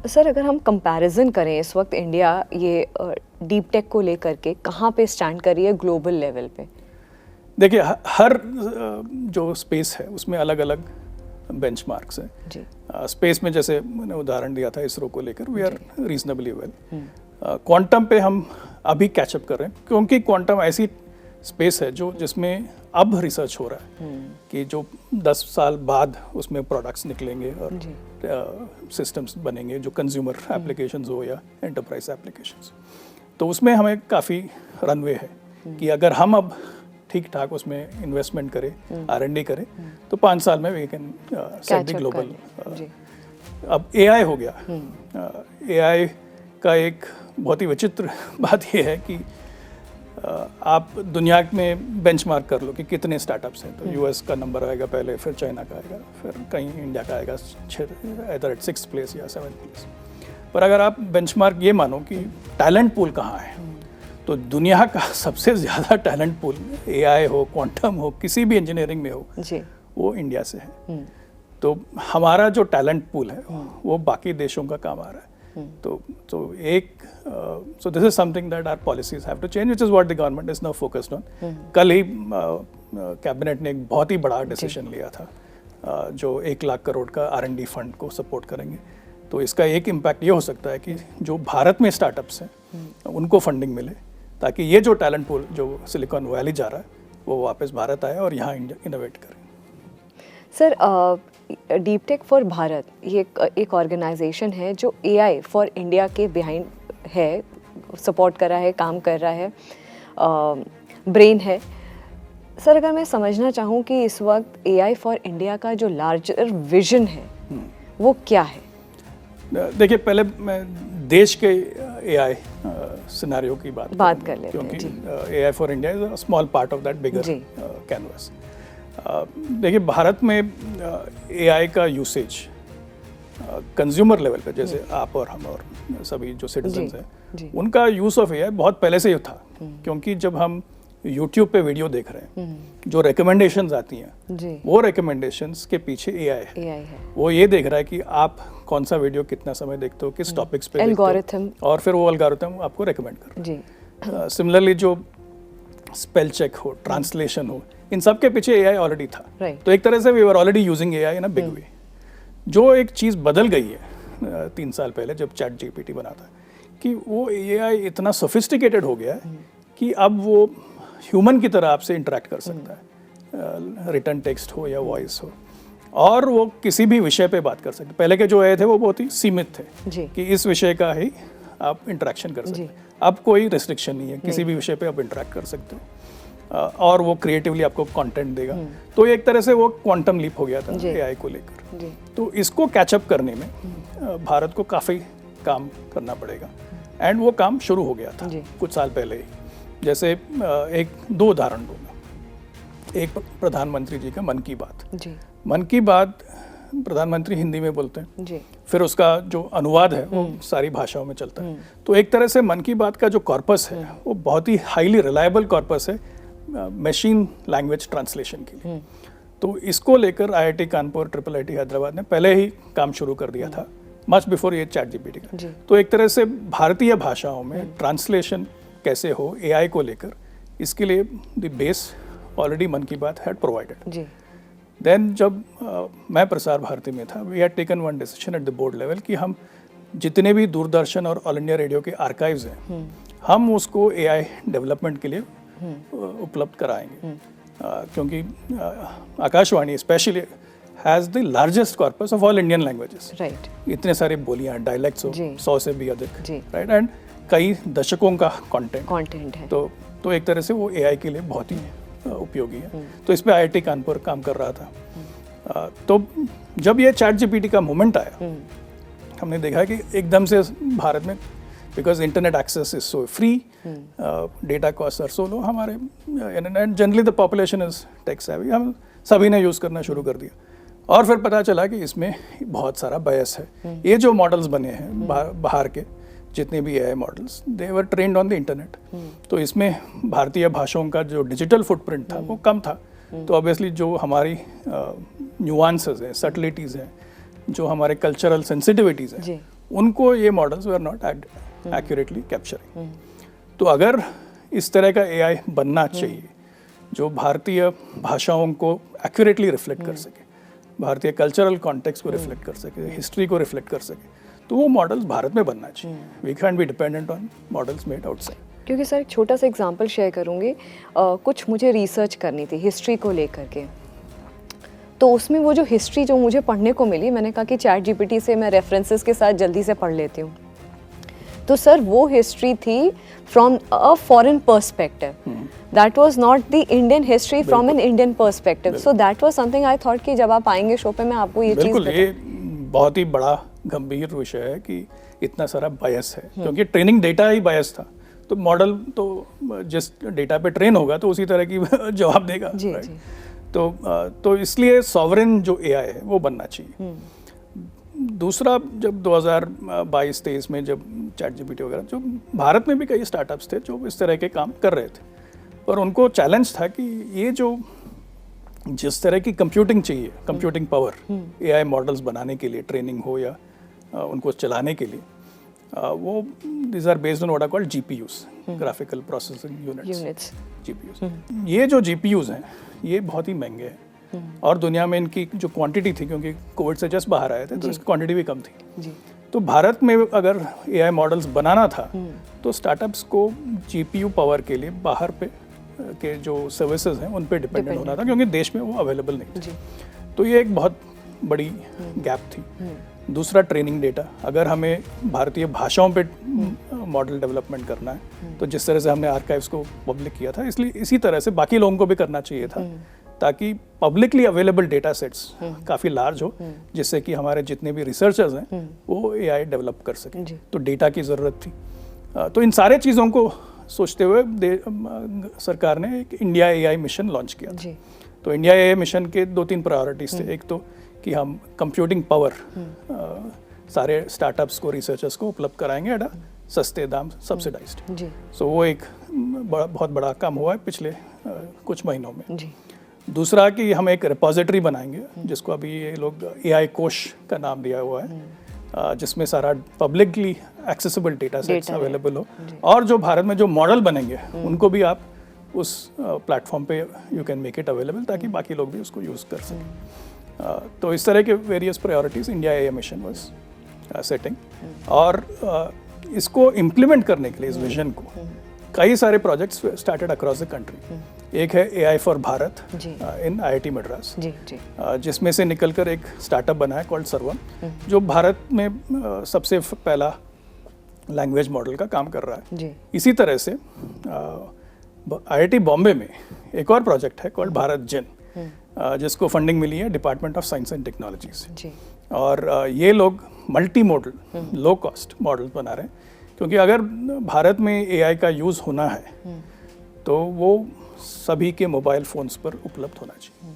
Sir अगर हम comparison करें इस वक्त इंडिया ये डीप टेक को लेकर के कहाँ पे स्टैंड कर रही है ग्लोबल लेवल पे? देखिए हर जो स्पेस है उसमें अलग अलग बेंचमार्क्स हैं जी। स्पेस में जैसे मैंने उदाहरण दिया था इसरो को लेकर, we are reasonably well. Quantum पे हम अभी कैचअप कर रहे हैं क्योंकि क्वांटम ऐसी स्पेस है जो जिसमें अब रिसर्च हो रहा है कि जो 10 साल बाद उसमें प्रोडक्ट्स निकलेंगे और सिस्टम्स बनेंगे जो कंज्यूमर एप्लीकेशंस हो या एंटरप्राइज एप्लीकेशंस। तो उसमें हमें काफ़ी रनवे है कि अगर हम अब ठीक ठाक उसमें इन्वेस्टमेंट करें, R&D करें, तो 5 साल में we can set the global. अब AI हो गया। AI का एक बहुत ही विचित्र बात यह है कि आप दुनिया में बेंचमार्क कर लो कि कितने स्टार्टअप्स हैं, तो US का नंबर आएगा पहले, फिर चाइना का आएगा, फिर कहीं इंडिया का आएगा इधर 6th प्लेस या 7th प्लेस। पर अगर आप बेंचमार्क ये मानो कि टैलेंट पूल कहाँ है, तो दुनिया का सबसे ज़्यादा टैलेंट पूल AI हो, क्वांटम हो, किसी भी इंजीनियरिंग में हो जी, वो इंडिया से है। तो हमारा जो टैलेंट पूल है वो बाकी देशों का काम आ रहा है। तो this is something that our policies have to change, which is what the government is now focused on. कल ही कैबिनेट ने एक बहुत ही बड़ा डिसीजन लिया था जो 1 लाख करोड़ का R&D फंड को सपोर्ट करेंगे। तो इसका एक इम्पैक्ट ये हो सकता है कि जो भारत में स्टार्टअप्स हैं उनको फंडिंग मिले, ताकि ये जो टैलेंट पूल जो सिलिकॉन वैली जा रहा है वो वापस भारत आए और यहाँ इनोवेट करें। Sir deep tech for Bharat ये एक ऑर्गेनाइजेशन है जो AI फॉर इंडिया के बिहाइंड है, सपोर्ट कर रहा है, काम कर रहा है, ब्रेन है। सर अगर मैं समझना चाहूँ कि इस वक्त AI फॉर इंडिया का जो लार्जर विजन है वो क्या है? देखिए पहले मैं देश के AI सिनेरियो की बात कर लेते हैं, क्योंकि AI for India is a small part of that bigger canvas. देखिए भारत में AI का यूसेज कंज्यूमर लेवल पे, जैसे आप और हम और सभी जो सिटीजन्स हैं उनका यूज़ ऑफ AI बहुत पहले से ही था। क्योंकि जब हम YouTube पे वीडियो देख रहे हैं, जो रिकमेंडेशंस आती हैं वो रिकमेंडेशंस के पीछे AI है। वो ये देख रहा है कि आप कौन सा वीडियो कितना समय देखते हो, किस टॉपिक्स पे देखते हो, और फिर वो एल्गोरिथम आपको रिकमेंड कर रहा है। सिमिलरली जो स्पेल चेक हो, ट्रांसलेशन हो, इन सब के पीछे AI ऑलरेडी था। तो एक तरह से we were already using AI in a big way. जो एक चीज़ बदल गई है 3 साल पहले जब ChatGPT बना था, कि वो AI इतना सोफिस्टिकेटेड हो गया है कि अब वो ह्यूमन की तरह आपसे इंटरेक्ट कर सकता है, रिटर्न टेक्स्ट हो या वॉइस हो, और वो किसी भी विषय पे बात कर सकते। पहले के जो AI थे वो बहुत ही सीमित थे कि इस विषय का ही आप इंटरेक्शन कर सकते। अब कोई रिस्ट्रिक्शन नहीं है, किसी भी विषय पे आप इंटरेक्ट कर सकते हो और वो क्रिएटिवली आपको कंटेंट देगा। तो एक तरह से वो क्वांटम लीप हो गया था AI को लेकर। तो इसको कैचअप करने में भारत को काफ़ी काम करना पड़ेगा, एंड वो काम शुरू हो गया था कुछ साल पहले ही। जैसे 2 उदाहरण दूंगा। एक प्रधानमंत्री जी का मन की बात। मन की बात प्रधानमंत्री हिंदी में बोलते हैं, फिर उसका जो अनुवाद है वो सारी भाषाओं में चलता है। तो एक तरह से मन की बात का जो कॉर्पस है वो बहुत ही हाईली रिलायबल कॉर्पस है मशीन लैंग्वेज ट्रांसलेशन के लिए। तो इसको लेकर IIT कानपुर, IIIT हैदराबाद ने पहले ही काम शुरू कर दिया था, मच बिफोर ये ChatGPT का। तो एक तरह से भारतीय भाषाओं में ट्रांसलेशन कैसे हो AI को लेकर, इसके लिए द बेस ऑलरेडी मन की बात हैड प्रोवाइडेड। देन जब मैं प्रसार भारती में था, we had taken one decision at the board level कि हम जितने भी दूरदर्शन और ऑल इंडिया रेडियो के आर्काइव्स हैं हम उसको AI डेवलपमेंट के लिए उपलब्ध कराएंगे। क्योंकि Akashvani specially has the largest corpus of all Indian languages. इतने सारे बोलियाँ, डायलेक्ट्स हो 100 से भी अधिक, राइट, एंड कई दशकों का कंटेंट है। तो एक तरह से वो AI के लिए बहुत ही उपयोगी है। तो इस पे IIT कानपुर काम कर रहा था। तो जब ये ChatGPT का मोमेंट आया, हमने देखा कि एकदम से भारत में, because internet access is so free, data cost are so low, हमारे generally the population is tech savvy, हम सभी ने यूज़ करना शुरू कर दिया। और फिर पता चला कि इसमें बहुत सारा बायस है। ये जो मॉडल्स बने हैं बाहर के जितने भी AI models, they were trained on the internet. तो इसमें भारतीय भाषाओं का जो डिजिटल फुटप्रिंट था वो कम था। तो ऑब्वियसली जो हमारी न्यूआंसेस हैं, सटलिटीज़ हैं, जो हमारे कल्चरल सेंसिटिविटीज़ हैं, उनको ये models were not accurately capturing. तो अगर इस तरह का एआई बनना चाहिए जो भारतीय भाषाओं को एक्यूरेटली रिफ्लेक्ट कर सके, भारतीय कल्चरल कॉन्टेक्स्ट को रिफ्लेक्ट कर सके, हिस्ट्री को रिफ्लेक्ट कर सके, तो वो मॉडल्स भारत में बनना चाहिए। We can be dependent on models made outside. क्योंकि सर एक छोटा सा एग्जांपल शेयर करूँगी, कुछ मुझे रिसर्च करनी थी हिस्ट्री को लेकर के, तो उसमें वो जो हिस्ट्री जो मुझे पढ़ने को मिली, मैंने कहा कि चैट जीपीटी से मैं रेफरेंसेस के साथ जल्दी से पढ़ लेती हूँ। तो सर वो हिस्ट्री थी from a foreign perspective, that was not the Indian history from an Indian perspective. So that was something I thought कि जब आप आएंगे शो पे मैं आपको ये चीज़ बिल्कुल, ये बहुत ही बड़ा गंभीर विषय है कि इतना सारा बायस है, क्योंकि ट्रेनिंग डेटा ही बायस था। तो मॉडल तो जिस डेटा पे ट्रेन होगा तो उसी तरह की जवाब देगा, right? तो इसलिए सॉवरेन जो एआई है वो बनना चाहिए। दूसरा, जब 2022-23 में जब चैट जीपीटी वगैरह, जो भारत में भी कई स्टार्टअप्स थे जो इस तरह के काम कर रहे थे, पर उनको चैलेंज था कि ये जो जिस तरह की कंप्यूटिंग चाहिए, कंप्यूटिंग पावर एआई मॉडल्स बनाने के लिए, ट्रेनिंग हो या उनको चलाने के लिए, वो these are based on what are called GPUs, graphical processing units, GPUs. ये जो जीपीयूज हैं ये बहुत ही महंगे हैं और दुनिया में इनकी जो क्वांटिटी थी, क्योंकि कोविड से जस्ट बाहर आए थे तो इसकी क्वांटिटी भी कम थी। तो भारत में अगर एआई मॉडल्स बनाना था तो स्टार्टअप्स को जीपीयू पावर के लिए बाहर पे के जो सर्विसेज हैं उन पे डिपेंडेंट होना था, क्योंकि देश में वो अवेलेबल नहीं थे। तो ये एक बहुत बड़ी गैप थी। दूसरा, ट्रेनिंग डेटा। अगर हमें भारतीय भाषाओं पे मॉडल डेवलपमेंट करना है तो जिस तरह से हमने आर्काइव्स को पब्लिक किया था, इसलिए इसी तरह से बाकी लोगों को भी करना चाहिए था, ताकि पब्लिकली अवेलेबल डेटा सेट्स काफ़ी लार्ज हो, जिससे कि हमारे जितने भी रिसर्चर्स हैं वो एआई डेवलप कर सकें। तो डेटा की ज़रूरत थी। तो इन सारे चीज़ों को सोचते हुए सरकार ने एक इंडिया एआई मिशन लॉन्च किया था। तो इंडिया एआई मिशन के 2-3 प्रायोरिटीज़ थे। एक तो कि हम कंप्यूटिंग पावर सारे स्टार्टअप्स को, रिसर्चर्स को उपलब्ध कराएंगे एट सस्ते दाम, सब्सिडाइज्ड। सो वो एक बहुत बड़ा काम हुआ है पिछले कुछ महीनों में। दूसरा कि हम एक रिपोजिटरी बनाएंगे, जिसको अभी ये लोग एआई कोश का नाम दिया हुआ है, जिसमें सारा publicly accessible data sets available हो, और जो भारत में जो मॉडल बनेंगे उनको भी आप उस प्लेटफॉर्म पे you can make it available, ताकि बाकी लोग भी उसको यूज़ कर सकें। तो इस तरह के various priorities India AI mission was setting. और इसको इम्प्लीमेंट करने के लिए, इस विजन को, कई सारे projects started across the country. एक है AI for Bharat in IIT Madras, जिसमें से निकलकर एक स्टार्टअप बना है कॉल्ड सर्वम, जो भारत में सबसे पहला लैंग्वेज मॉडल का काम कर रहा है। इसी तरह से आईआईटी बॉम्बे में एक और प्रोजेक्ट है कॉल्ड भारत जिन, जिसको फंडिंग मिली है department of science and technology से। और ये लोग multi modal, low cost model बना रहे हैं, क्योंकि अगर भारत में एआई का यूज़ होना है तो वो सभी के मोबाइल फ़ोन्स पर उपलब्ध होना चाहिए।